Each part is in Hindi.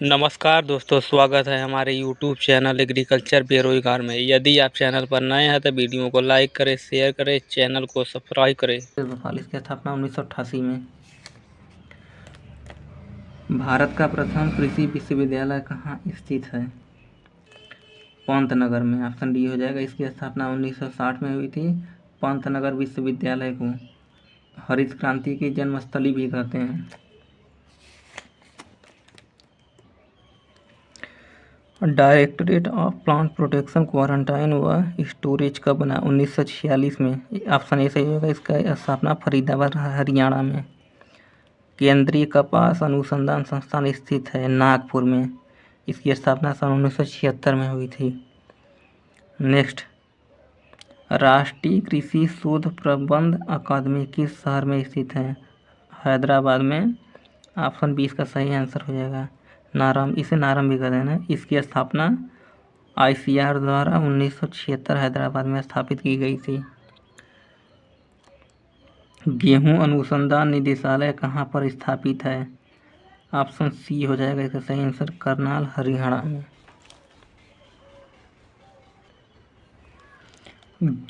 नमस्कार दोस्तों, स्वागत है हमारे यूट्यूब चैनल एग्रीकल्चर बेरोजगार में। यदि आप चैनल पर नए हैं तो वीडियो को लाइक करें, शेयर करें, चैनल को सब्सक्राइब करें। की स्थापना 1988 में। भारत का प्रथम कृषि विश्वविद्यालय कहाँ स्थित है? पंतनगर में। ऑप्शन डी हो जाएगा। इसकी स्थापना 1960 में हुई थी। पंतनगर विश्वविद्यालय को हरित क्रांति की जन्मस्थली भी कहते हैं। Directorate of plant protection, quarantine व स्टोरेज कब बना? 1946 में। ऑप्शन ए सही होगा। इसका स्थापना फरीदाबाद हरियाणा में। केंद्रीय कपास अनुसंधान संस्थान स्थित है नागपुर में। इसकी स्थापना सन 1976 में हुई थी। नेक्स्ट, राष्ट्रीय कृषि शोध प्रबंध अकादमी किस शहर में स्थित है? हैदराबाद में। ऑप्शन बी इसका सही आंसर हो जाएगा। नारम, इसे नारम भी कहते हैं ना। इसकी स्थापना ICAR द्वारा 1976 हैदराबाद में स्थापित की गई थी। गेहूं अनुसंधान निदेशालय कहाँ पर स्थापित है? ऑप्शन सी हो जाएगा इसका सही आंसर। करनाल हरियाणा में।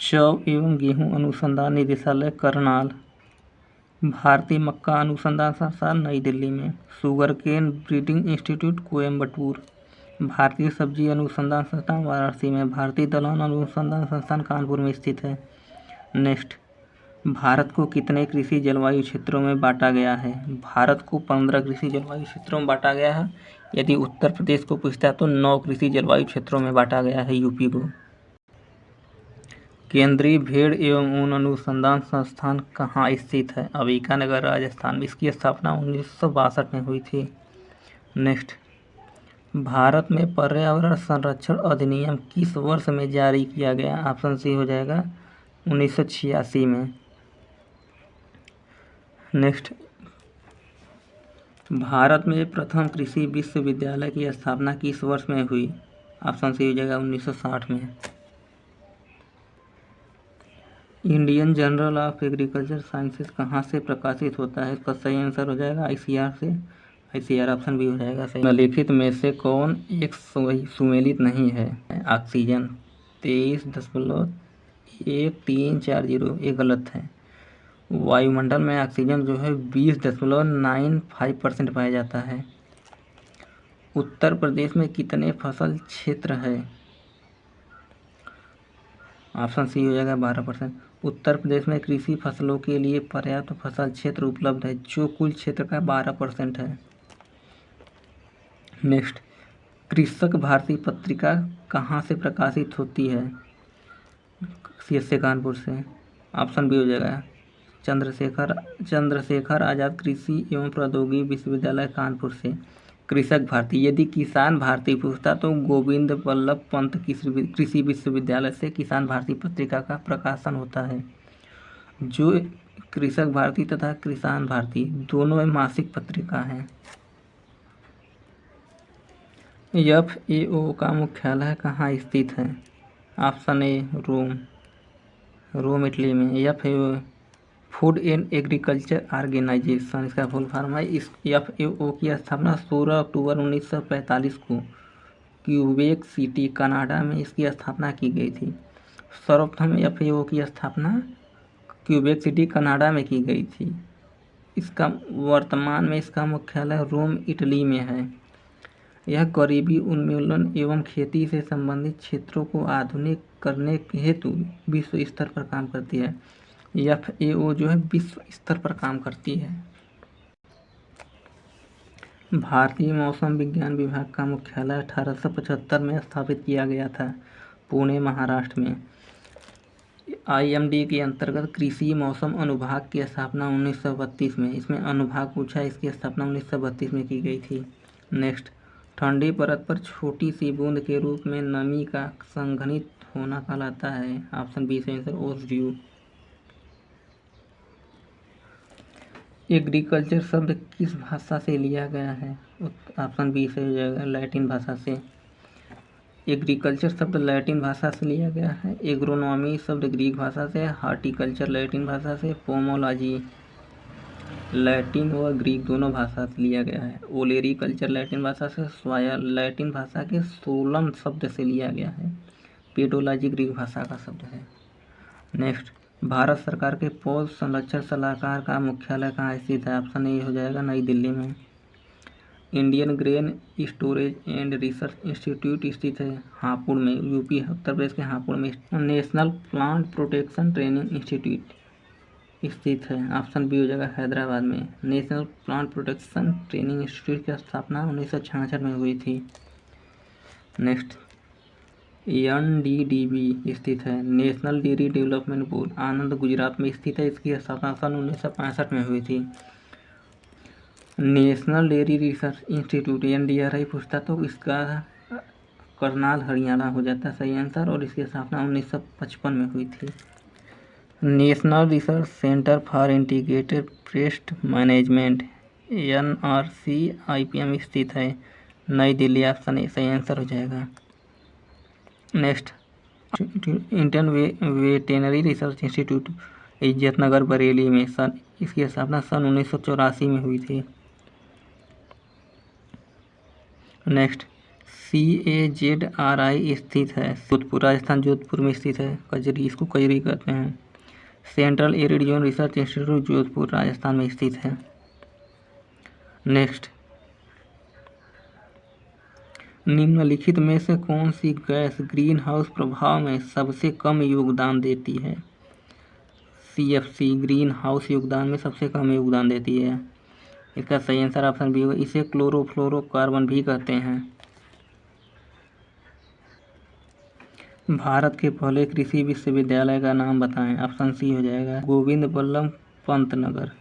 जौ एवं गेहूं अनुसंधान निदेशालय करनाल। भारतीय मक्का अनुसंधान संस्थान नई दिल्ली में। Sugar cane breeding institute Coimbatore. भारतीय सब्जी अनुसंधान संस्थान वाराणसी में। भारतीय दलहन अनुसंधान संस्थान कानपुर में स्थित है। नेक्स्ट, भारत को कितने कृषि जलवायु क्षेत्रों में बांटा गया है? भारत को 15 कृषि जलवायु क्षेत्रों में बांटा गया है। यदि उत्तर प्रदेश को पूछता है तो 9 कृषि जलवायु क्षेत्रों में बांटा गया है यूपी को। केंद्रीय भेड़ एवं ऊन अनुसंधान संस्थान कहाँ स्थित है? अंबिकानगर राजस्थान में। इसकी स्थापना 1962 में हुई थी। नेक्स्ट, भारत में पर्यावरण संरक्षण अधिनियम किस वर्ष में जारी किया गया? ऑप्शन सी हो जाएगा 1986 में। नेक्स्ट, भारत में प्रथम कृषि विश्वविद्यालय की स्थापना किस वर्ष में हुई? ऑप्शन सी हो जाएगा 1960 में। Indian journal of agriculture sciences कहाँ से प्रकाशित होता है? इसका सही आंसर हो जाएगा ICAR से। ICAR ऑप्शन भी हो जाएगा सही। निम्नलिखित में से कौन एक सुमेलित नहीं है? ऑक्सीजन 23.1340, ये गलत है। वायुमंडल में ऑक्सीजन जो है 20.95% पाया जाता है। उत्तर प्रदेश में कितने फसल क्षेत्र है? ऑप्शन सी हो जाएगा 12%। उत्तर प्रदेश में कृषि फसलों के लिए पर्याप्त फसल क्षेत्र उपलब्ध है, जो कुल क्षेत्र का 12% है। नेक्स्ट, कृषक भारती पत्रिका कहाँ से प्रकाशित होती है? CSA कानपुर से। ऑप्शन बी हो जाएगा चंद्रशेखर आजाद कृषि एवं प्रौद्योगिकी विश्वविद्यालय कानपुर से। कृषक भारती, यदि किसान भारती पूछता तो गोविंद वल्लभ पंत कृषि विश्वविद्यालय से किसान भारती पत्रिका का प्रकाशन होता है, जो कृषक भारती तथा किसान भारती दोनों मासिक पत्रिका हैं। FAO का मुख्यालय कहाँ स्थित है? ऑप्शन ए रोम इटली में। FAO food and agriculture organization, इसका फुल फॉर्म है। इस FAO की स्थापना 16 अक्टूबर 1945 को क्यूबेक सिटी कनाडा में इसकी स्थापना की गई थी। सर्वप्रथम FAO की स्थापना क्यूबेक सिटी कनाडा में की गई थी। इसका वर्तमान में इसका मुख्यालय रोम इटली में है। यह गरीबी उन्मूलन एवं खेती से संबंधित क्षेत्रों को आधुनिक करने हेतु विश्व स्तर पर काम करती है। FAO जो है विश्व स्तर पर काम करती है। भारतीय मौसम विज्ञान विभाग का मुख्यालय 1875 में स्थापित किया गया था, पुणे महाराष्ट्र में। IMD के अंतर्गत कृषि मौसम अनुभाग की स्थापना 1932 में। इसमें अनुभाग पूछा, इसकी स्थापना 1932 में की गई थी। नेक्स्ट, ठंडी परत पर छोटी सी बूंद के रूप में नमी का संघनित होना कहलाता है। ऑप्शन बी से आंसर ओस ड्यू। एग्रीकल्चर शब्द किस भाषा से लिया गया है? ऑप्शन बी से हो जाएगा लैटिन भाषा से। एग्रीकल्चर शब्द लैटिन भाषा से लिया गया है। एग्रोनॉमी शब्द ग्रीक भाषा से। हार्टिकल्चर लैटिन भाषा से। पोमोलॉजी लैटिन व ग्रीक दोनों भाषा से लिया गया है। ओलेरी कल्चर लैटिन भाषा से, स्वाया लैटिन भाषा के सोलम शब्द से लिया गया है। पेडोलॉजी ग्रीक भाषा का शब्द है। नेक्स्ट, भारत सरकार के पौध संरक्षण सलाहकार का मुख्यालय कहाँ स्थित है? ऑप्शन ए हो जाएगा नई दिल्ली में। Indian grain storage and research institute स्थित है हापुड़ में, यूपी उत्तर प्रदेश के हापुड़ में। National plant protection training institute स्थित है, ऑप्शन बी हो जाएगा हैदराबाद में। National plant protection training institute की स्थापना 1966 में हुई थी। नेक्स्ट, NDDB स्थित है, नेशनल डेयरी डेवलपमेंट बोर्ड, आनंद गुजरात में स्थित है। इसकी स्थापना सन 1965 में हुई थी। National dairy research institute NDRI पूछता तो इसका करनाल हरियाणा हो जाता है सही आंसर, और इसकी स्थापना 1955 में हुई थी। National research centre for integrated pest management NRC IPM स्थित है नई दिल्ली, ऑप्शन ए सही आंसर हो जाएगा। Next, Indian veterinary research institute Izzatnagar Bareilly में, इसकी स्थापना सन 1984 में हुई थी। नेक्स्ट, CAZRI स्थित है जोधपुर, राजस्थान जोधपुर में स्थित है। कजरी, इसको कजरी कहते हैं। Central arid research institute Jodhpur Rajasthan में स्थित है। नेक्स्ट, निम्नलिखित में से कौन सी गैस ग्रीन हाउस प्रभाव में सबसे कम योगदान देती है? CFC ग्रीन हाउस योगदान में सबसे कम योगदान देती है। इसका सही आंसर ऑप्शन बी होगा। इसे क्लोरोफ्लोरोकार्बन भी कहते हैं। भारत के पहले कृषि विश्वविद्यालय का नाम बताएं, ऑप्शन सी हो जाएगा गोविंद बल्लभ पंत नगर।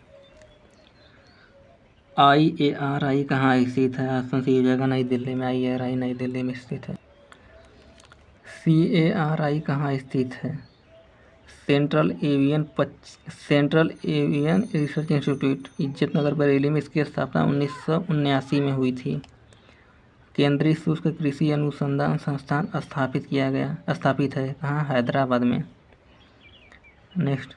IARI कहाँ स्थित है? ऑप्शन सी हो जाएगा नई दिल्ली में। IARI नई दिल्ली में स्थित है। CARI कहाँ स्थित है? Central avian research institute Izzatnagar Bareilly में, इसकी स्थापना 1979 में हुई थी। केंद्रीय शुष्क कृषि अनुसंधान संस्थान स्थापित है कहाँ? हैदराबाद में। नेक्स्ट,